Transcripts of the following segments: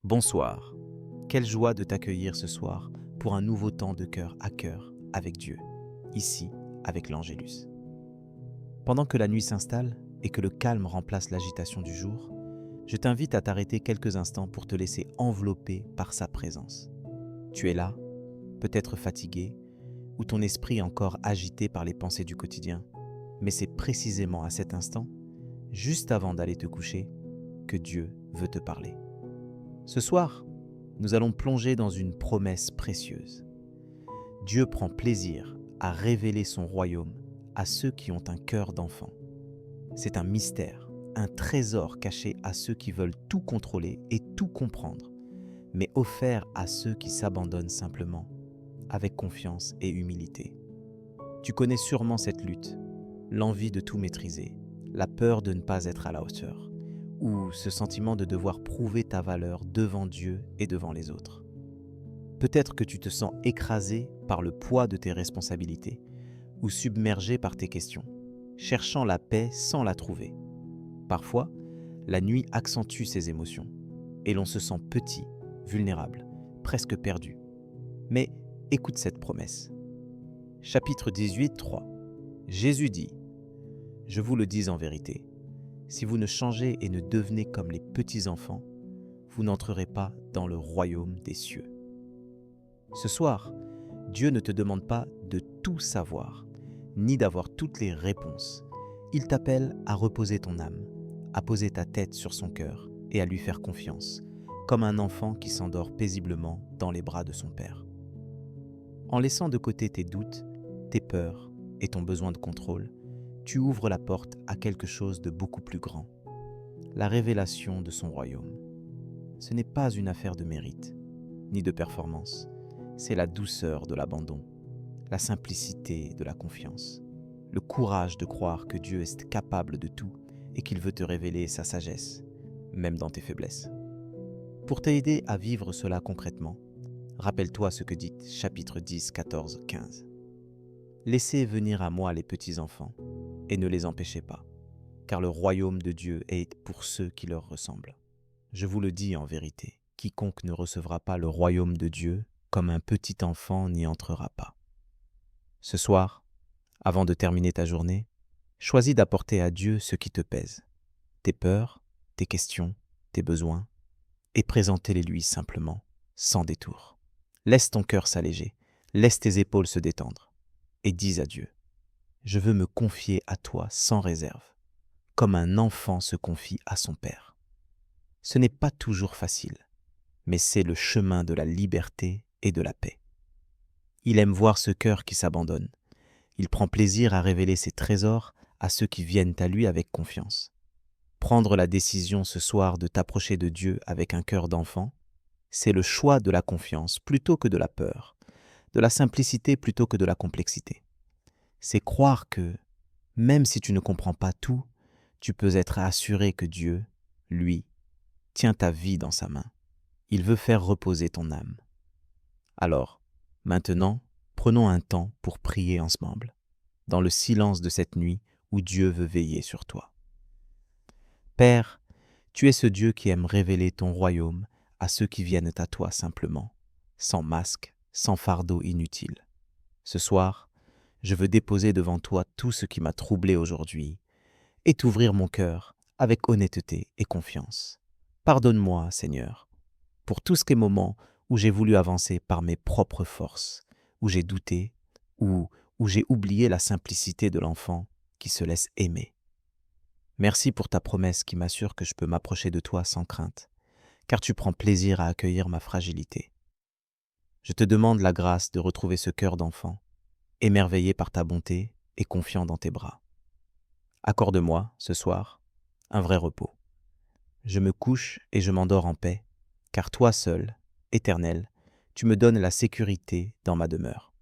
Bonsoir. Quelle joie de t'accueillir ce soir pour un nouveau temps de cœur à cœur avec Dieu, ici avec l'Angélus. Pendant que la nuit s'installe et que le calme remplace l'agitation du jour, je t'invite à t'arrêter quelques instants pour te laisser envelopper par sa présence. Tu es là, peut-être fatigué, ou ton esprit encore agité par les pensées du quotidien, mais c'est précisément à cet instant, juste avant d'aller te coucher, que Dieu veut te parler. Ce soir, nous allons plonger dans une promesse précieuse. Dieu prend plaisir à révéler son royaume à ceux qui ont un cœur d'enfant. C'est un mystère, un trésor caché à ceux qui veulent tout contrôler et tout comprendre, mais offert à ceux qui s'abandonnent simplement, avec confiance et humilité. Tu connais sûrement cette lutte, l'envie de tout maîtriser, la peur de ne pas être à la hauteur, ou ce sentiment de devoir prouver ta valeur devant Dieu et devant les autres. Peut-être que tu te sens écrasé par le poids de tes responsabilités ou submergé par tes questions, cherchant la paix sans la trouver. Parfois, la nuit accentue ces émotions et l'on se sent petit, vulnérable, presque perdu. Mais écoute cette promesse. Chapitre 18, 3. Jésus dit : « Je vous le dis en vérité, si vous ne changez et ne devenez comme les petits-enfants, vous n'entrerez pas dans le royaume des cieux. » Ce soir, Dieu ne te demande pas de tout savoir, ni d'avoir toutes les réponses. Il t'appelle à reposer ton âme, à poser ta tête sur son cœur et à lui faire confiance, comme un enfant qui s'endort paisiblement dans les bras de son père. En laissant de côté tes doutes, tes peurs et ton besoin de contrôle, tu ouvres la porte à quelque chose de beaucoup plus grand, la révélation de son royaume. Ce n'est pas une affaire de mérite, ni de performance, c'est la douceur de l'abandon, la simplicité de la confiance, le courage de croire que Dieu est capable de tout et qu'il veut te révéler sa sagesse, même dans tes faiblesses. Pour t'aider à vivre cela concrètement, rappelle-toi ce que dit chapitre 10, 14, 15. Laissez venir à moi les petits-enfants et ne les empêchez pas, car le royaume de Dieu est pour ceux qui leur ressemblent. Je vous le dis en vérité, quiconque ne recevra pas le royaume de Dieu comme un petit enfant n'y entrera pas. Ce soir, avant de terminer ta journée, choisis d'apporter à Dieu ce qui te pèse, tes peurs, tes questions, tes besoins, et présentez-les lui simplement, sans détour. Laisse ton cœur s'alléger, laisse tes épaules se détendre, et dis à Dieu : je veux me confier à toi sans réserve, comme un enfant se confie à son père. Ce n'est pas toujours facile, mais c'est le chemin de la liberté et de la paix. Il aime voir ce cœur qui s'abandonne. Il prend plaisir à révéler ses trésors à ceux qui viennent à lui avec confiance. Prendre la décision ce soir de t'approcher de Dieu avec un cœur d'enfant, c'est le choix de la confiance plutôt que de la peur, de la simplicité plutôt que de la complexité. C'est croire que, même si tu ne comprends pas tout, tu peux être assuré que Dieu, lui, tient ta vie dans sa main. Il veut faire reposer ton âme. Alors, maintenant, prenons un temps pour prier ensemble, dans le silence de cette nuit où Dieu veut veiller sur toi. Père, tu es ce Dieu qui aime révéler ton royaume à ceux qui viennent à toi simplement, sans masque, sans fardeau inutile. Ce soir, je veux déposer devant toi tout ce qui m'a troublé aujourd'hui et t'ouvrir mon cœur avec honnêteté et confiance. Pardonne-moi, Seigneur, pour tous ces moments où j'ai voulu avancer par mes propres forces, où j'ai douté ou où j'ai oublié la simplicité de l'enfant qui se laisse aimer. Merci pour ta promesse qui m'assure que je peux m'approcher de toi sans crainte, car tu prends plaisir à accueillir ma fragilité. Je te demande la grâce de retrouver ce cœur d'enfant, émerveillé par ta bonté et confiant dans tes bras. Accorde-moi, ce soir, un vrai repos. Je me couche et je m'endors en paix, car toi seul, Éternel, tu me donnes la sécurité dans ma demeure.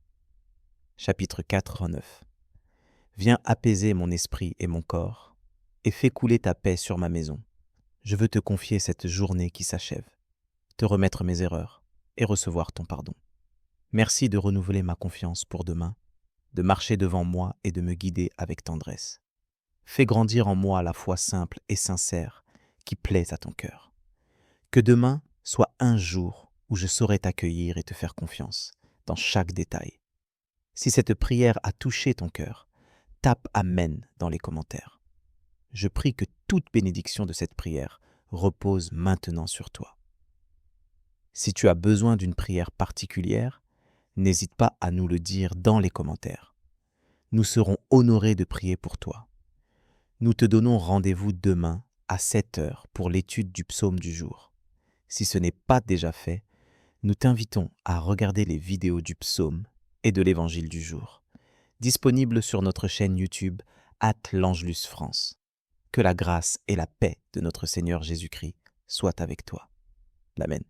Chapitre 89. Viens apaiser mon esprit et mon corps, et fais couler ta paix sur ma maison. Je veux te confier cette journée qui s'achève, te remettre mes erreurs et recevoir ton pardon. Merci de renouveler ma confiance pour demain, de marcher devant moi et de me guider avec tendresse. Fais grandir en moi la foi simple et sincère qui plaît à ton cœur. Que demain soit un jour où je saurai t'accueillir et te faire confiance dans chaque détail. Si cette prière a touché ton cœur, tape Amen dans les commentaires. Je prie que toute bénédiction de cette prière repose maintenant sur toi. Si tu as besoin d'une prière particulière, n'hésite pas à nous le dire dans les commentaires. Nous serons honorés de prier pour toi. Nous te donnons rendez-vous demain à 7 heures pour l'étude du psaume du jour. Si ce n'est pas déjà fait, nous t'invitons à regarder les vidéos du psaume et de l'évangile du jour, disponibles sur notre chaîne YouTube @l'Angelus France. Que la grâce et la paix de notre Seigneur Jésus-Christ soient avec toi. Amen.